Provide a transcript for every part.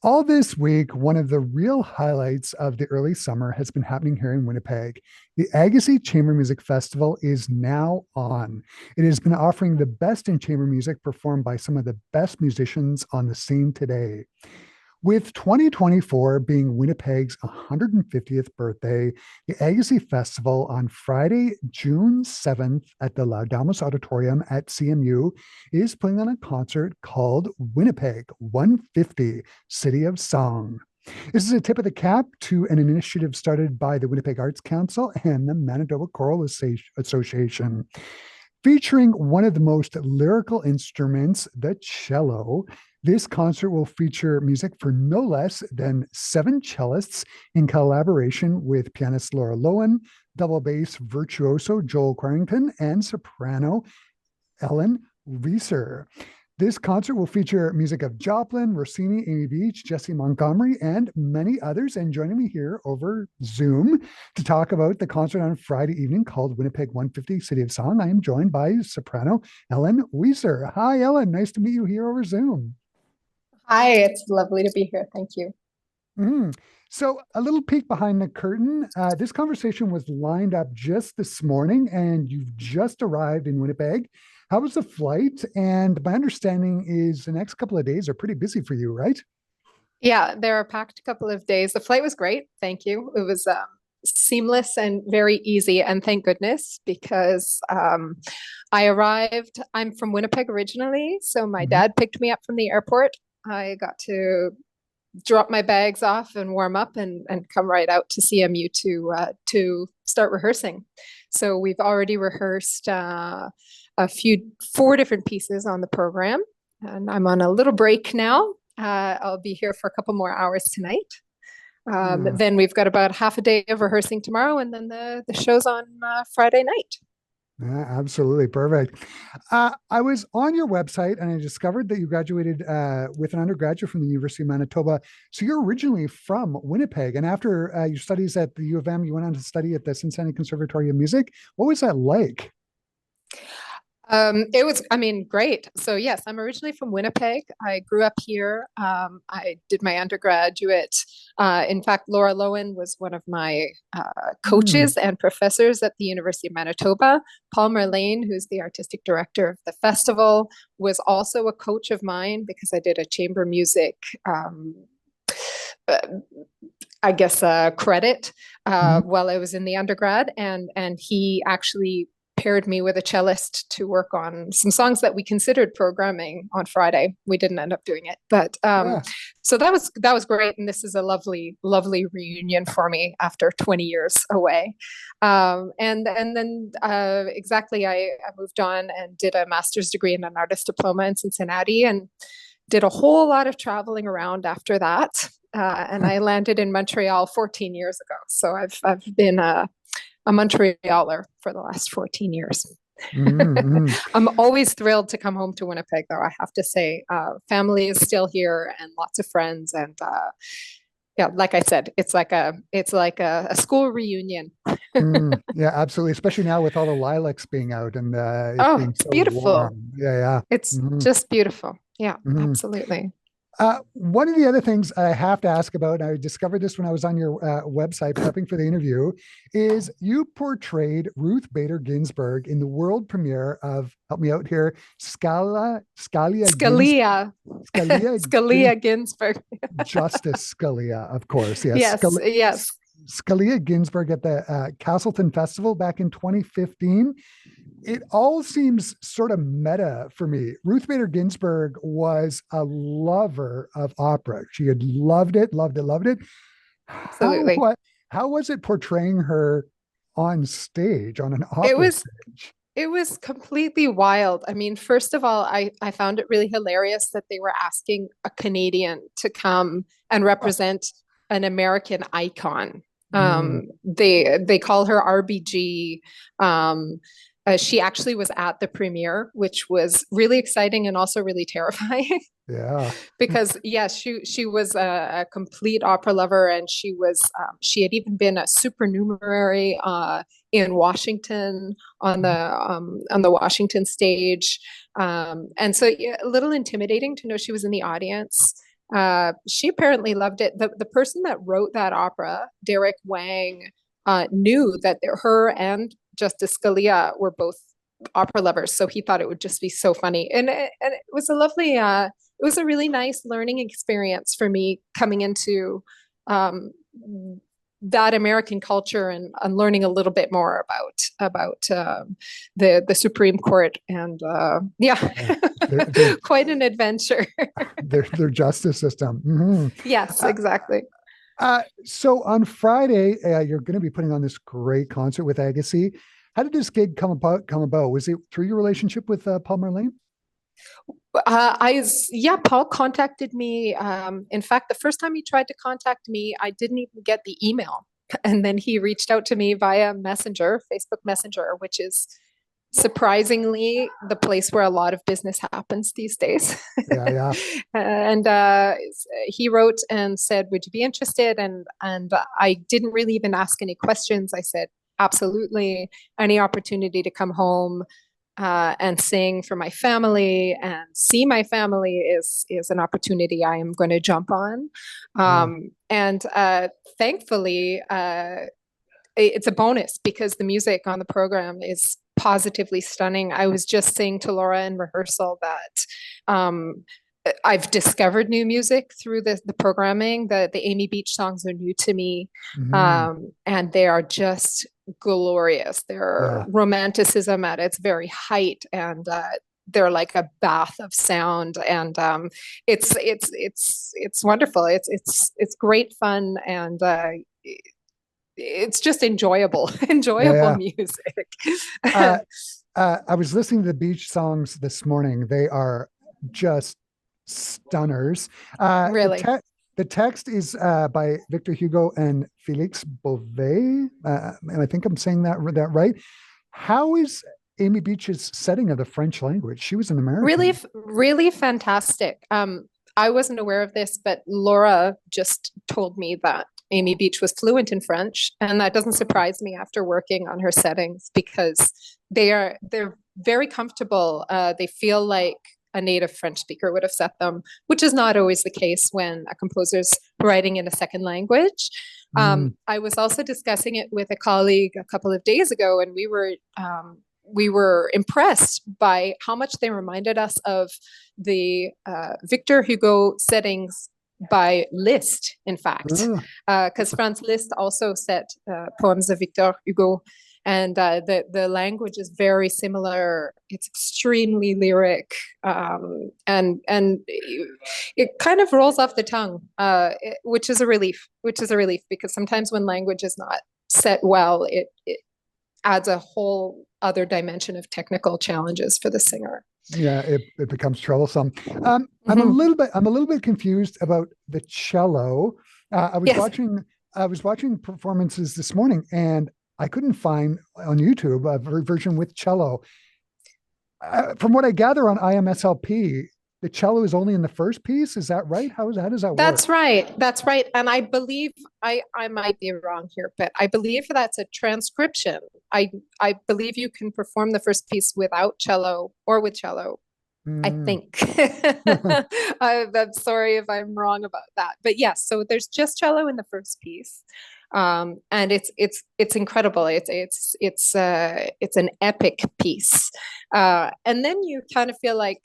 All this week, one of the real highlights of the early summer has been happening here in Winnipeg. The Agassiz Chamber Music Festival is now on. It has been offering the best in chamber music performed by some of the best musicians on the scene today. With 2024 being Winnipeg's 150th birthday, the Agassiz Festival on Friday, June 7th at the Laudamus Auditorium at CMU is putting on a concert called Winnipeg 150 City of Song. This is a tip of the cap to an initiative started by the Winnipeg Arts Council and the Manitoba Choral Association. Featuring one of the most lyrical instruments, the cello, this concert will feature music for no less than 7 cellists in collaboration with pianist Laura Lowen, double bass virtuoso Joel Quarrington, and soprano Ellen Wieser. This concert will feature music of Joplin, Rossini, Amy Beach, Jesse Montgomery, and many others. And joining me here over Zoom to talk about the concert on Friday evening called Winnipeg 150 City of Song, I am joined by soprano Ellen Wieser. Hi, Ellen. Nice to meet you here over Zoom. Hi, it's lovely to be here. Thank you. So, a little peek behind the curtain. This conversation was lined up just this morning, and you've just arrived in Winnipeg. How was the flight? And my understanding is the next couple of days are pretty busy for you, right? Yeah, they're a packed couple of days. The flight was great. Thank you. It was seamless and very easy. And thank goodness, because I arrived, I'm from Winnipeg originally. So my Mhm. dad picked me up from the airport. I got to drop my bags off and warm up and come right out to CMU to start rehearsing. So we've already rehearsed four different pieces on the program, and I'm on a little break now. I'll be here for a couple more hours tonight. Yeah. Then we've got about half a day of rehearsing tomorrow, and then the show's on Friday night. Yeah, absolutely. Perfect. I was on your website and I discovered that you graduated with an undergraduate from the University of Manitoba. So you're originally from Winnipeg. And after your studies at the U of M, you went on to study at the Cincinnati Conservatory of Music. What was that like? It was, I mean, great. So yes, I'm originally from Winnipeg. I grew up here. I did my undergraduate. In fact, Laura Lowen was one of my Mm, coaches and professors at the University of Manitoba. Paul Merlane, who's the artistic director of the festival, was also a coach of mine because I did a chamber music uh, I guess credit mhm. while I was in the undergrad, and he actually paired me with a cellist to work on some songs that we considered programming on Friday. We didn't end up doing it, but Yeah. so that was great, and this is a lovely reunion for me after 20 years away. And then exactly, I moved on and did a master's degree and an artist diploma in Cincinnati, and did a whole lot of traveling around after that. And I landed in Montreal 14 years ago. So I've been a Montrealer for the last 14 years. Mhm. I'm always thrilled to come home to Winnipeg, though, I have to say. Family is still here and lots of friends. And yeah, like I said, it's like a school reunion. Yeah, absolutely. Especially now with all the lilacs being out and it Oh, being it's so beautiful. warm. Yeah, yeah. It's Mhm. just beautiful. Yeah, Mhm. absolutely. One of the other things I have to ask about, and I discovered this when I was on your website prepping for the interview, is you portrayed Ruth Bader Ginsburg in the world premiere of, help me out here, Scalia. Scalia Gins, Scalia Ginsburg. Justice Scalia, of course. Yes. Yes, yes. Scalia Ginsburg at the Castleton Festival back in 2015. It all seems sort of meta for me. Ruth Bader Ginsburg was a lover of opera. She had loved it, loved it, loved it. How Absolutely. what how was it portraying her on stage, on an It opera was stage? it was completely wild. I mean, first of all, I found it really hilarious that they were asking a Canadian to come and represent an American icon. Mm, They call her RBG. She actually was at the premiere, which was really exciting and also really terrifying. yeah. Because yes, she was a complete opera lover, and she had even been a supernumerary in Washington on the Washington stage, and so yeah, a little intimidating to know she was in the audience. She apparently loved it. The person that wrote that opera, Derek Wang, knew that her and Justice Scalia were both opera lovers, so he thought it would just be so funny, and it was a lovely, it was a really nice learning experience for me coming into um, that American culture and learning a little bit more about the Supreme Court and yeah, Yeah. Their quite an adventure. their justice system. Mm-hmm. Yes, exactly. So on Friday, you're going to be putting on this great concert with Agassiz. How did this gig come about? Was it through your relationship with Paul Marlene? Yeah, Paul contacted me. In fact, the first time he tried to contact me, I didn't even get the email. And then he reached out to me via Messenger, Facebook Messenger, which is surprisingly the place where a lot of business happens these days. Yeah, yeah. And he wrote and said, "Would you be interested?" And I didn't really even ask any questions. I said, "Absolutely, any opportunity to come home and sing for my family and see my family is an opportunity I am going to jump on." Yeah. And thankfully, it's a bonus because the music on the program is positively stunning. I was just saying to Laura in rehearsal that I've discovered new music through the programming. The Amy Beach songs are new to me, Mm-hmm. and they are just glorious. They're Yeah. romanticism at its very height, and they're like a bath of sound, and it's wonderful. It's great fun, and it's just enjoyable, enjoyable Yeah. music. Yeah. I was listening to the beach songs this morning. They are just stunners. Really. The text is by Victor Hugo and Felix Beauvais, and I think I'm saying that right. How is Amy Beach's setting of the French language? She was an Really, American. really fantastic. I wasn't aware of this, but Laura just told me that Amy Beach was fluent in French, and that doesn't surprise me after working on her settings because they're very comfortable. They feel like a native French speaker would have set them, which is not always the case when a composer's writing in a second language. Mm, I was also discussing it with a colleague a couple of days ago, and we were impressed by how much they reminded us of the Victor Hugo settings by Liszt, in fact, oh, because Franz Liszt also set poems of Victor Hugo, and the language is very similar. It's extremely lyric, and it kind of rolls off the tongue, which is a relief. Which is a relief because sometimes when language is not set well, it adds a whole other dimension of technical challenges for the singer. yeah, it becomes troublesome. Mm-hmm. I'm a little bit confused about the cello. Yes, I was watching performances this morning, and I couldn't find on YouTube a version with cello. From what I gather on IMSLP, the cello is only in the first piece. Is that right? How does that work? that's right. That's right. And I believe I might be wrong here, but I believe that's a transcription. I believe you can perform the first piece without cello or with cello. I Mm. think. I'm sorry if I'm wrong about that, but yes. So there's just cello in the first piece, and it's incredible. It's an epic piece, and then you kind of feel like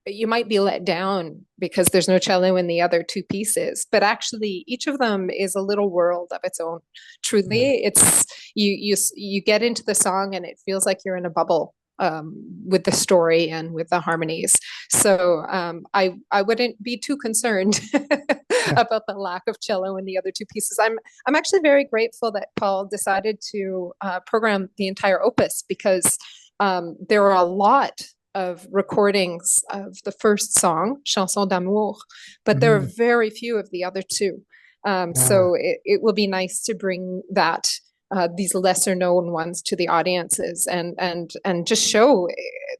you might be let down because there's no cello in the other two pieces, but actually each of them is a little world of its own. Yeah. Truly, it's you get into the song and it feels like you're in a bubble, with the story and with the harmonies. So I wouldn't be too concerned Yeah. about the lack of cello in the other two pieces. I'm actually very grateful that Paul decided to program the entire opus because there are a lot of recordings of the first song, Chanson d'amour, but there are Mhm. very few of the other two. Yeah. So it will be nice to bring that these lesser known ones to the audiences and just show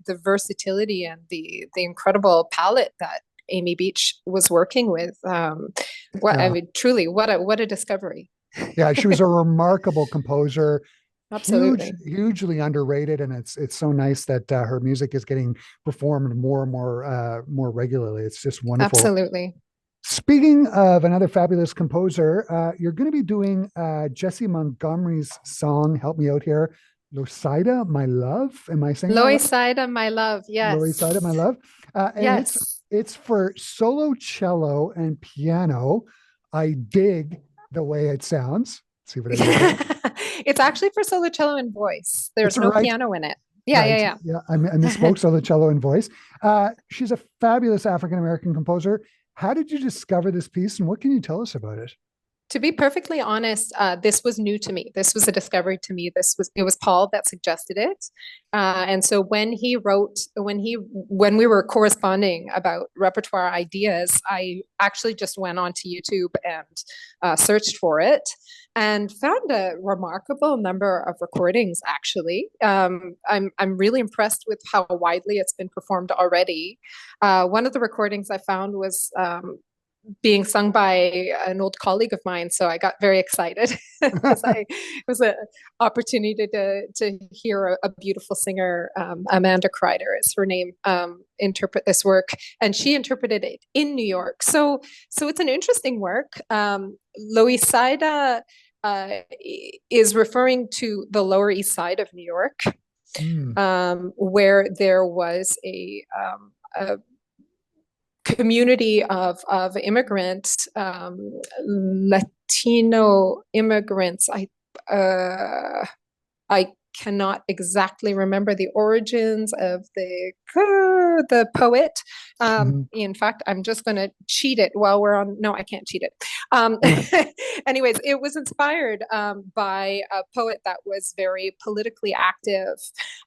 the versatility and the incredible palette that Amy Beach was working with. What I Yeah. mean, truly, what a discovery! Yeah. She was a remarkable composer, Absolutely, hugely underrated, and it's so nice that her music is getting performed more and more regularly. It's just wonderful. absolutely. Speaking of another fabulous composer, you're going to be doing Jesse Montgomery's song. Help me out here. Loisida, My Love. Am I saying that right? Loisida, my love. Loisida, My Yes. Love. And Yes. it's for solo cello and piano. I dig the way it sounds. See what I did there? It's actually for solo cello and voice. It's There's all no right. piano in it. Yeah, Right. yeah, Yeah. I yeah. misspoke. Solo cello and voice. She's a fabulous African American composer. How did you discover this piece and what can you tell us about it? To be perfectly honest, this was new to me. This was a discovery to me. It was Paul that suggested it, and so when we were corresponding about repertoire ideas, I actually just went onto YouTube and searched for it, and found a remarkable number of recordings. Actually, I'm really impressed with how widely it's been performed already. One of the recordings I found was being sung by an old colleague of mine. So I got very excited because it was an opportunity to hear a beautiful singer, Amanda Kreider is her name, interpret this work, and she interpreted it in New York. So it's an interesting work. Loisida is referring to the Lower East Side of New York, Mm. where there was a community of immigrants, Latino immigrants. I cannot exactly remember the origins of the poet. Mhm. In fact, I'm just going to cheat it while we're on. No, I can't cheat it. Anyways, it was inspired by a poet that was very politically active.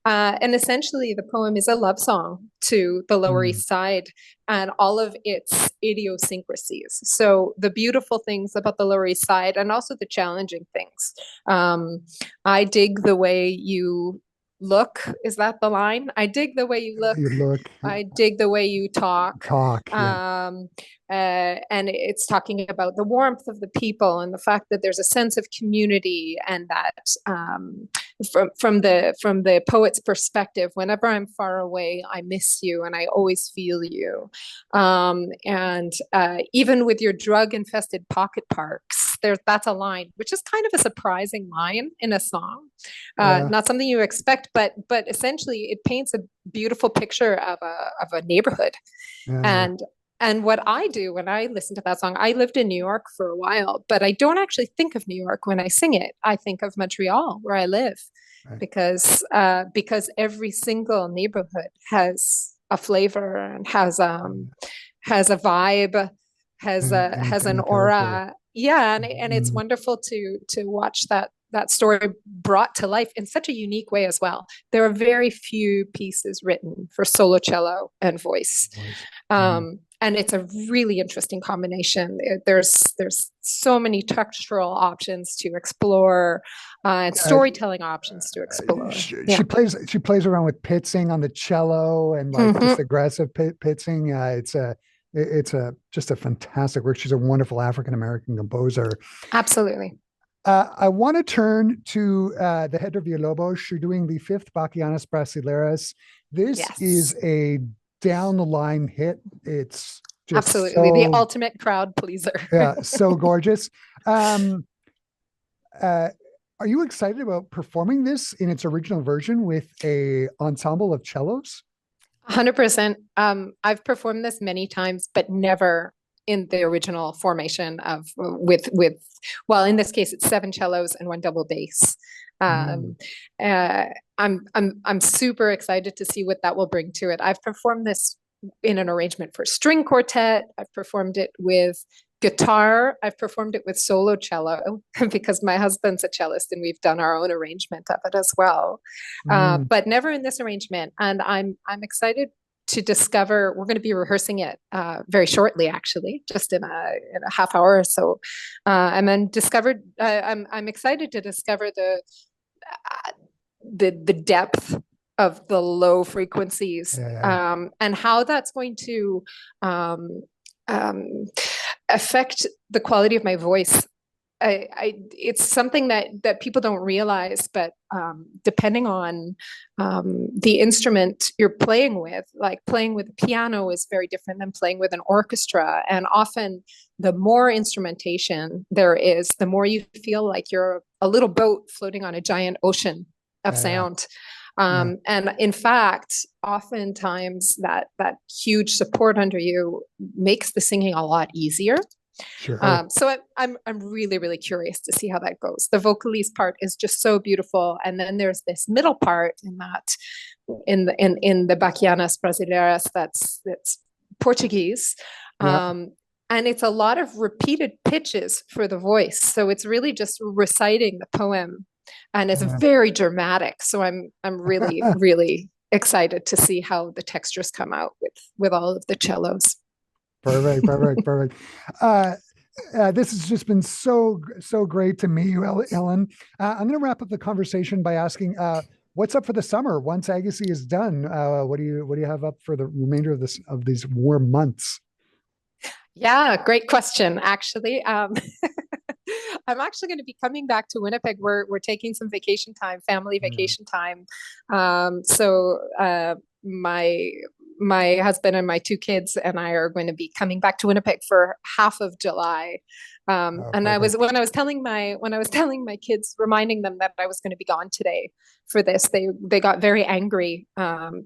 And essentially, the poem is a love song to the Lower Mm. East Side and all of its idiosyncrasies. So the beautiful things about the Lower East Side and also the challenging things. I dig the way you look. Is that the line? I dig the way you look. You look, I dig the way you talk. talk. Yeah. And it's talking about the warmth of the people and the fact that there's a sense of community, and that from the poet's perspective, whenever I'm far away, I miss you and I always feel you. And even with your drug infested pocket parks, that's a line which is kind of a surprising line in a song. Yeah. Not something you expect, but essentially it paints a beautiful picture of a neighborhood. Yeah. And what I do when I listen to that song, I lived in New York for a while, but I don't actually think of New York when I sing it. I think of Montreal, where I live, Right. because every single neighborhood has a flavor and has a vibe, has And an a character. aura. Yeah, and it's Mm. wonderful to watch that story brought to life in such a unique way as well. There are very few pieces written for solo cello and voice. Voice. Mm. And it's a really interesting combination. There's so many textural options to explore, and Uh, storytelling options to explore. Yeah. she plays around with pitsing on the cello and like just Mm-hmm. aggressive pitsing. It's a just a fantastic work. She's a wonderful African American composer. Absolutely. I want to turn to the Hedra Villalobos. You're doing the fifth Bachianas Brasileiras. This Yes. is a down the line hit. It's just Absolutely. The so, ultimate crowd pleaser. yeah, so gorgeous. Um, uh, are you excited about performing this in its original version with a ensemble of cellos? 100%. I've performed this many times, but never in the original formation of with well, in this case, it's seven cellos and one double bass. Mm. Um, uh, I'm super excited to see what that will bring to it. I've performed this in an arrangement for string quartet. I've performed it with guitar. I've performed it with solo cello because my husband's a cellist and we've done our own arrangement of it as well. Mm. But never in this arrangement. And I'm excited to discover. We're going to be rehearsing it very shortly, actually, just in a half hour or so. And then discovered. I'm excited to discover the depth of the low frequencies, Yeah, yeah. and how that's going to um, affect the quality of my voice it's something that people don't realize, but depending on the instrument you're playing with, like playing with a piano is very different than playing with an orchestra. And often the more instrumentation there is, the more you feel like you're a little boat floating on a giant ocean of Yeah, sound. yeah, And in fact, oftentimes that huge support under you makes the singing a lot easier. sure. So I'm really really curious to see how that goes. The vocalese part is just so beautiful, and then there's this middle part in that in the Baquianas Brasileiras that's Portuguese, Yeah, and it's a lot of repeated pitches for the voice. So it's really just reciting the poem, and it's yeah. very dramatic. So I'm really really excited to see how the textures come out with all of the cellos. Perfect, perfect, perfect. Uh, this has just been so great to meet you, Ellen. I'm going to wrap up the conversation by asking, what's up for the summer once Agassiz is done? What do you have up for the remainder of this of these warm months? Yeah, great question, actually. I'm actually going to be coming back to Winnipeg. We're taking some vacation time, family Yeah. vacation time. My my husband and my two kids and I are going to be coming back to Winnipeg for half of July. Oh, And I was perfect. when I was telling my kids, reminding them that I was going to be gone today for this, they got very angry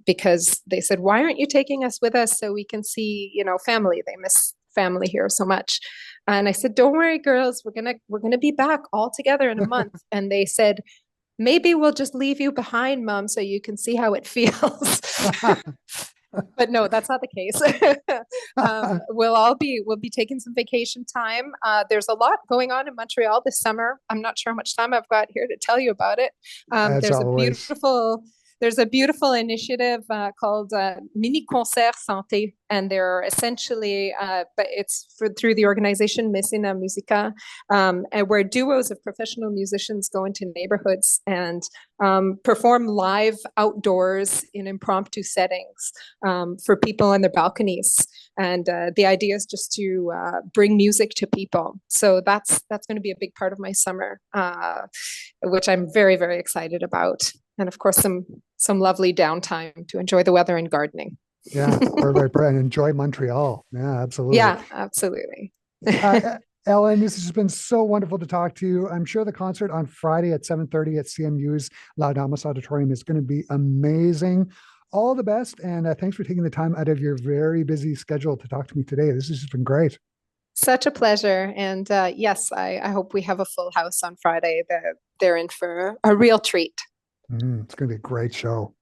because they said, "Why aren't you taking us with us so we can see, family?" They miss family here so much. And I said, "Don't worry, girls, we're gonna be back all together in a month." And they said, "Maybe we'll just leave you behind, Mom, so you can see how it feels." But no, that's not the case. We'll be taking some vacation time. There's a lot going on in Montreal this summer. I'm not sure how much time I've got here to tell you about it. Um, As there's a always. beautiful there's a beautiful initiative called Mini Concert Santé, and they're essentially, but it's through the organization Messina Musica, and where duos of professional musicians go into neighborhoods and perform live outdoors in impromptu settings for people on their balconies. And the idea is just to bring music to people. So that's going to be a big part of my summer, which I'm very very excited about. And of course, some lovely downtime to enjoy the weather and gardening. Yeah, perfect, perfect. And enjoy Montreal. Yeah, absolutely. Yeah, absolutely. Ellen, this has just been so wonderful to talk to you. I'm sure the concert on Friday at 7:30 at CMU's Laudamus Auditorium is going to be amazing. All the best, and thanks for taking the time out of your very busy schedule to talk to me today. This has just been great. Such a pleasure. And yes, I hope we have a full house on Friday. They're in for a real treat. It's going to be a great show.